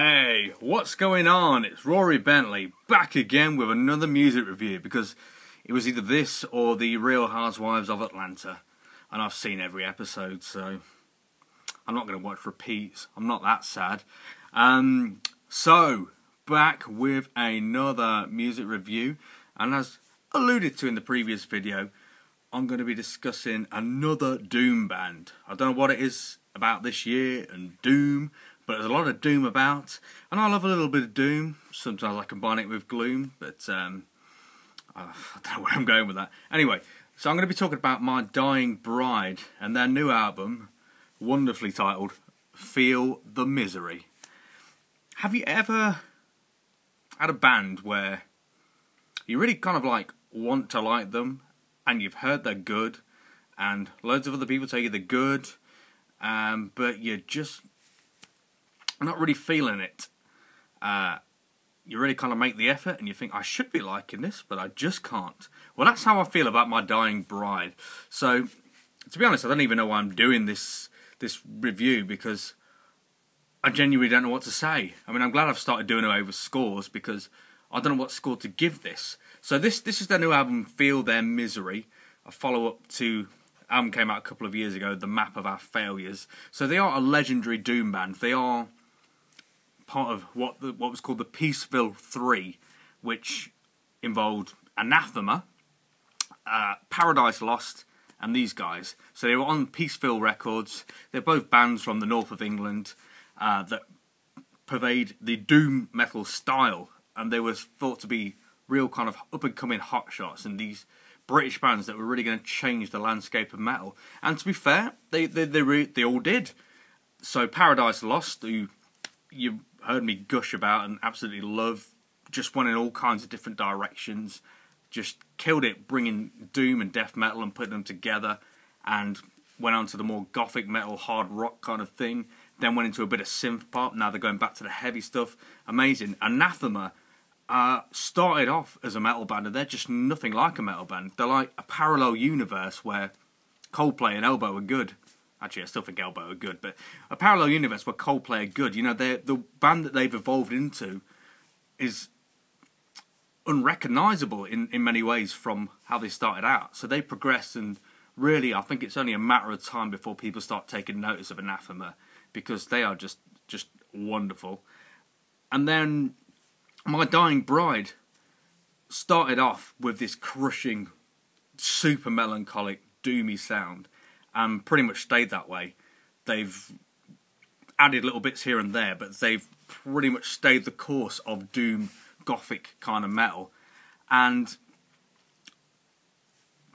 Hey, what's going on? It's Rory Bentley back again with another music review because it was either this or the Real Housewives of Atlanta, and I've seen every episode, so I'm not going to watch repeats. I'm not that sad. So back with another music review, and as alluded to in the previous video, I'm going to be discussing another Doom band. I don't know what it is about this year and Doom, but there's a lot of Doom about, and I love a little bit of Doom. Sometimes I combine it with Gloom, but I don't know where I'm going with that. Anyway, so I'm going to be talking about My Dying Bride and their new album, wonderfully titled Feel the Misery. Have you ever had a band where you really kind of like want to like them, and you've heard they're good, and loads of other people tell you they're good, but you're just not really feeling it? You really kind of make the effort and you think, I should be liking this, but I just can't. Well, that's how I feel about My Dying Bride. So, to be honest, I don't even know why I'm doing this review, because I genuinely don't know what to say. I mean, I'm glad I've started doing it over scores, because I don't know what score to give this. So this is their new album, Feel Their Misery, a follow-up to album came out a couple of years ago, The Map of Our Failures. So they are a legendary Doom band. They are part of what was called the Peaceville 3, which involved Anathema, Paradise Lost, and these guys. So they were on Peaceville Records. They're both bands from the north of England that pervade the doom metal style, and they were thought to be real kind of up-and-coming hotshots, and these British bands that were really going to change the landscape of metal. And to be fair, they all did. So Paradise Lost, who you heard me gush about and absolutely love, just went in all kinds of different directions, just killed it, bringing doom and death metal and putting them together, and went on to the more gothic metal, hard rock kind of thing, then went into a bit of synth pop. Now they're going back to the heavy stuff. Amazing. Anathema started off as a metal band, and they're just nothing like a metal band. They're like a parallel universe where Coldplay and Elbow are good. Actually, I still think Elbow are good, but a parallel universe where Coldplay are good. You know, the band that they've evolved into is unrecognisable in many ways from how they started out. So they progressed, and really, I think it's only a matter of time before people start taking notice of Anathema, because they are just wonderful. And then My Dying Bride started off with this crushing, super melancholic, doomy sound, and pretty much stayed that way. They've added little bits here and there, but they've pretty much stayed the course of doom, gothic kind of metal. And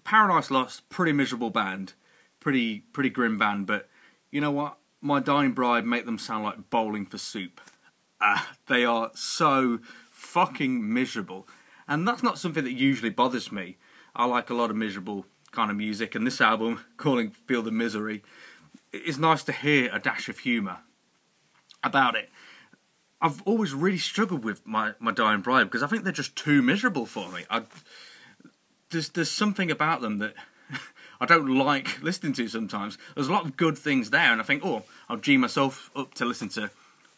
Paradise Lost, pretty miserable band, pretty grim band, but you know what? My Dying Bride make them sound like Bowling for Soup. They are so fucking miserable, and that's not something that usually bothers me. I like a lot of miserable kind of music, and this album, calling Feel the Misery, it's nice to hear a dash of humour about it. I've always really struggled with my Dying Bride, because I think they're just too miserable for me. There's something about them that I don't like listening to sometimes. There's a lot of good things there, and I think, oh, I'll G myself up to listen to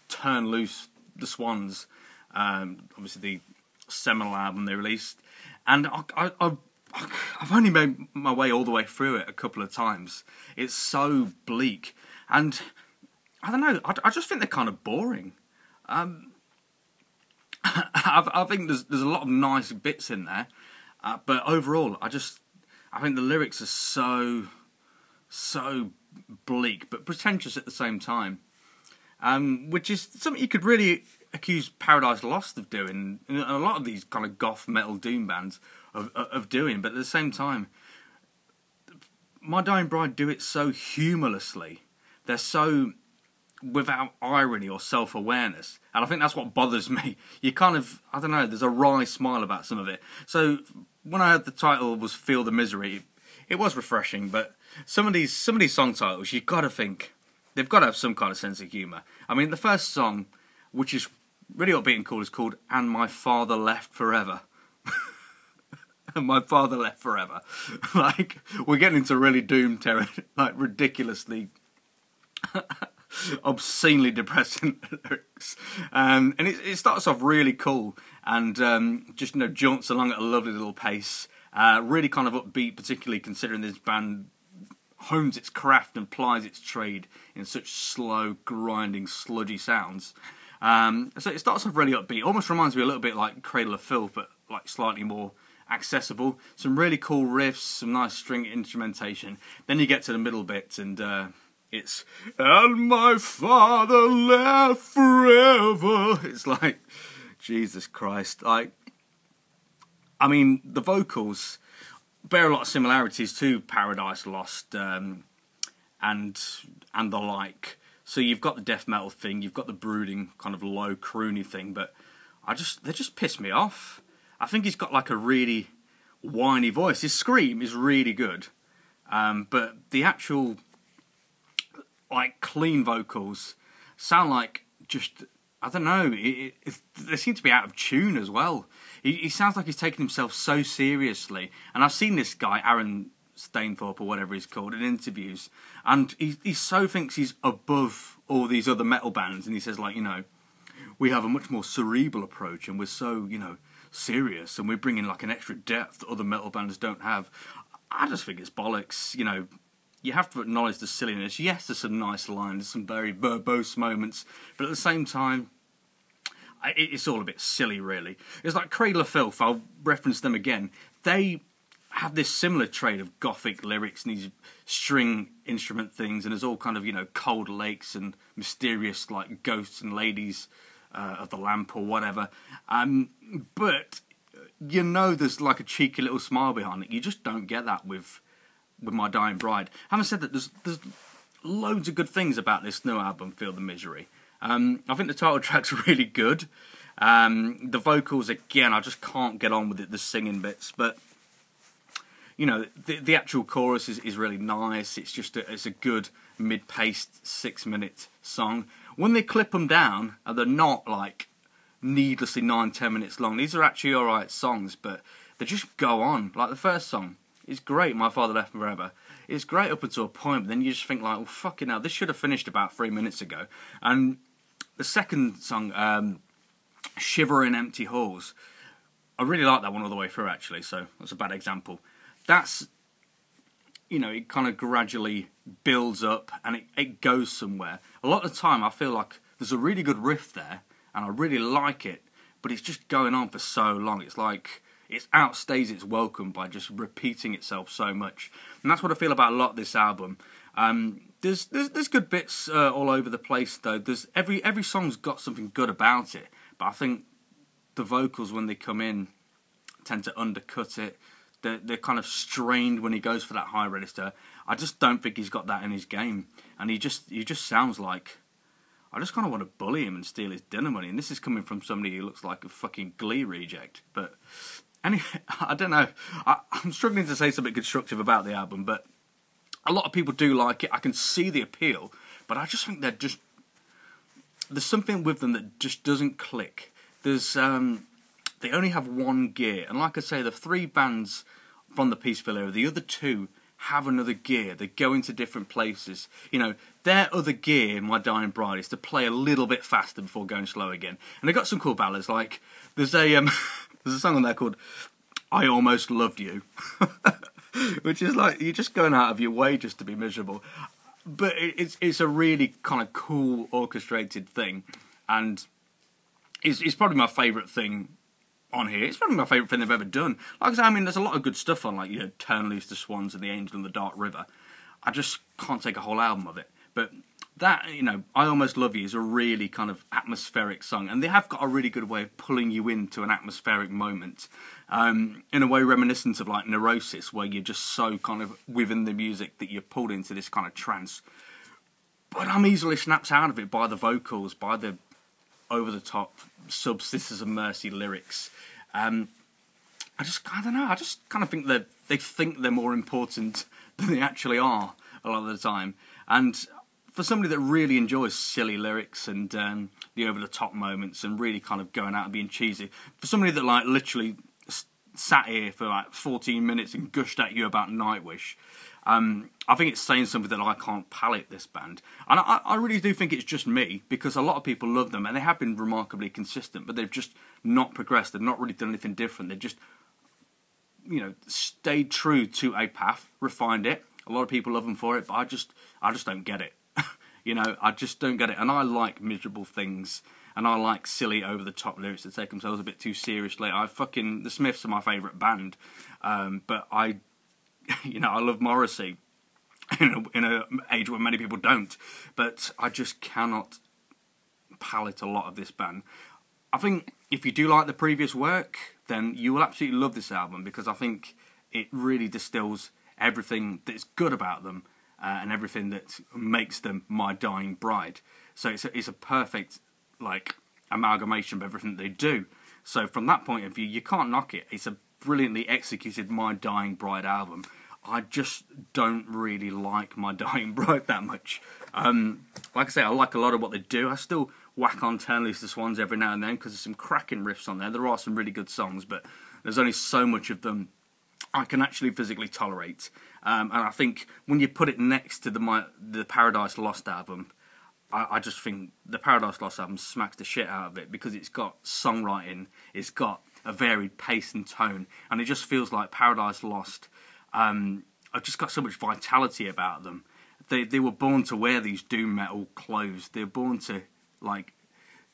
Turn Loose the Swans, obviously the seminal album they released, and I've only made my way all the way through it a couple of times. It's so bleak, and I don't know, I just think they're kind of boring. I think there's a lot of nice bits in there, but overall, I think the lyrics are so bleak, but pretentious at the same time, which is something you could really accuse Paradise Lost of doing, and a lot of these kind of goth metal doom bands of doing, but at the same time, My Dying Bride do it so humorlessly. They're so without irony or self-awareness, and I think that's what bothers me. You kind of, I don't know, there's a wry smile about some of it. So when I heard the title was Feel the Misery, it was refreshing, but some of these song titles, you've got to think they've got to have some kind of sense of humour. I mean, the first song, which is really upbeat and cool, is called And My Father Left Forever. And my father left forever. Like, we're getting into really doom territory, like ridiculously obscenely depressing lyrics. And it starts off really cool and just, jaunts along at a lovely little pace. Really kind of upbeat, particularly considering this band hones its craft and plies its trade in such slow, grinding, sludgy sounds. So it starts off really upbeat. Almost reminds me a little bit like Cradle of Filth, but like slightly more accessible. Some really cool riffs, some nice string instrumentation. Then you get to the middle bit and it's "And my father left forever." It's like, Jesus Christ. Like, I mean, the vocals bear a lot of similarities to Paradise Lost and the like. So you've got the death metal thing, you've got the brooding kind of low croony thing, but they just piss me off. I think he's got like a really whiny voice. His scream is really good, but the actual like clean vocals sound like just, I don't know, they seem to be out of tune as well. He sounds like he's taking himself so seriously. And I've seen this guy, Aaron Stainthorpe or whatever he's called, in interviews, and he so thinks he's above all these other metal bands, and he says, like, we have a much more cerebral approach, and we're so, serious, and we're bringing like an extra depth that other metal bands don't have. I just think it's bollocks. You have to acknowledge the silliness. Yes, there's some nice lines, some very verbose moments, but at the same time, it's all a bit silly, really. It's like Cradle of Filth, I'll reference them again. They have this similar trade of gothic lyrics and these string instrument things, and there's all kind of, cold lakes and mysterious, like, ghosts and ladies of the lamp or whatever. But, there's like a cheeky little smile behind it. You just don't get that with My Dying Bride. Having said that, there's loads of good things about this new album, Feel the Misery. I think the title track's really good. The vocals, again, I just can't get on with it, the singing bits. But, the actual chorus is really nice. It's just it's a good mid-paced 6-minute song. When they clip them down, they're not like needlessly 9-10 minutes long. These are actually alright songs, but they just go on. Like the first song, it's great, My Father Left Forever. It's great up until a point, but then you just think like, well, fucking hell, this should have finished about 3 minutes ago. And the second song, Shiver in Empty Halls, I really like that one all the way through, actually, so that's a bad example. That's, it kind of gradually builds up and it goes somewhere. A lot of the time I feel like there's a really good riff there and I really like it, but it's just going on for so long. It's like it outstays its welcome by just repeating itself so much. And that's what I feel about a lot of this album. There's good bits all over the place, though. There's every song's got something good about it, but I think the vocals, when they come in, tend to undercut it. They're kind of strained when he goes for that high register. I just don't think he's got that in his game, and he just sounds like, I just kind of want to bully him and steal his dinner money. And this is coming from somebody who looks like a fucking Glee reject. But anyway, I don't know. I'm struggling to say something constructive about the album, but a lot of people do like it. I can see the appeal, but I just think there's something with them that just doesn't click. They only have one gear, and like I say, the 3 bands from the Peaceville era, the other 2 have another gear. They go into different places. Their other gear, My Dying Bride, is to play a little bit faster before going slow again. And they got some cool ballads, like there's a song on there called I Almost Loved You, which is like, you're just going out of your way just to be miserable. But it's a really kind of cool orchestrated thing, and it's probably my favourite thing on here. It's probably my favourite thing they've ever done. Like I say, there's a lot of good stuff on, like, Turn Loose the Swans and The Angel in the Dark River. I just can't take a whole album of it. But that, I Almost Love You is a really kind of atmospheric song, and they have got a really good way of pulling you into an atmospheric moment, in a way reminiscent of like Neurosis, where you're just so kind of within the music that you're pulled into this kind of trance. But I'm easily snapped out of it by the vocals, by the over-the-top Sisters of Mercy lyrics. I don't know, I just kind of think that they think they're more important than they actually are a lot of the time. And for somebody that really enjoys silly lyrics and the over-the-top moments and really kind of going out and being cheesy, for somebody that like literally sat here for like 14 minutes and gushed at you about Nightwish, I think it's saying something that I can't palate this band. And I really do think it's just me, because a lot of people love them, and they have been remarkably consistent, but they've just not progressed. They've not really done anything different. They've just, you know, stayed true to a path, refined it. A lot of people love them for it, but I just don't get it. You know, I just don't get it. And I like miserable things, and I like silly, over-the-top lyrics that take themselves a bit too seriously. The Smiths are my favourite band, but you know, I love Morrissey in an age where many people don't. But I just cannot palate a lot of this band. I think if you do like the previous work, then you will absolutely love this album, because I think it really distills everything that's good about them and everything that makes them My Dying Bride. So it's a perfect, like, amalgamation of everything they do. So from that point of view, you can't knock it. It's a brilliantly executed My Dying Bride album. I just don't really like My Dying Bride that much. Like I say, I like a lot of what they do. I still whack on Turn Loose the Swans every now and then, because there's some cracking riffs on there. There are some really good songs, but there's only so much of them I can actually physically tolerate. And I think when you put it next to the Paradise Lost album, I just think the Paradise Lost album smacks the shit out of it, because it's got songwriting, it's got a varied pace and tone, and it just feels like Paradise Lost I've just got so much vitality about them. They were born to wear these doom metal clothes. They're born to, like,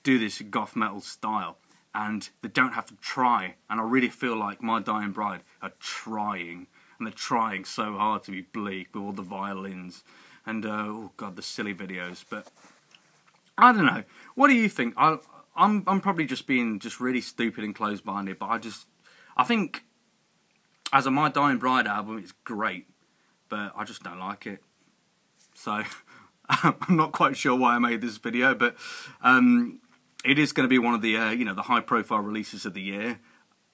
do this goth metal style, and they don't have to try. And I really feel like My Dying Bride are trying, and they're trying so hard to be bleak with all the violins and oh god, the silly videos. But I don't know. What do you think? I'm probably just being really stupid and closed-minded, but I think as a My Dying Bride album, it's great, but I just don't like it. So I'm not quite sure why I made this video, but it is going to be one of the the high-profile releases of the year,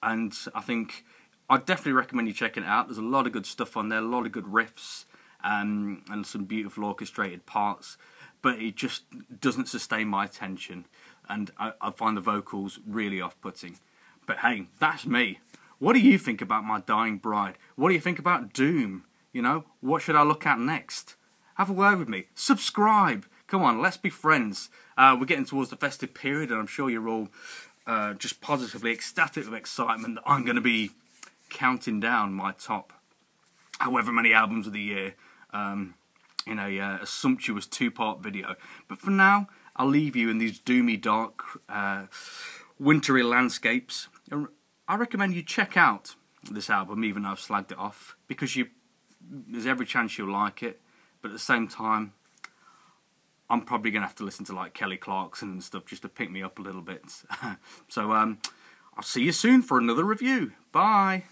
and I think I'd definitely recommend you checking it out. There's a lot of good stuff on there, a lot of good riffs, and some beautiful orchestrated parts, but it just doesn't sustain my attention, and I find the vocals really off-putting. But hey, that's me. What do you think about My Dying Bride? What do you think about Doom? You know, what should I look at next? Have a word with me. Subscribe. Come on, let's be friends. We're getting towards the festive period, and I'm sure you're all just positively ecstatic with excitement that I'm going to be counting down my top however many albums of the year in a sumptuous 2-part video. But for now, I'll leave you in these doomy, dark, wintry landscapes. I recommend you check out this album, even though I've slagged it off, because there's every chance you'll like it. But at the same time, I'm probably going to have to listen to like Kelly Clarkson and stuff just to pick me up a little bit. So I'll see you soon for another review. Bye.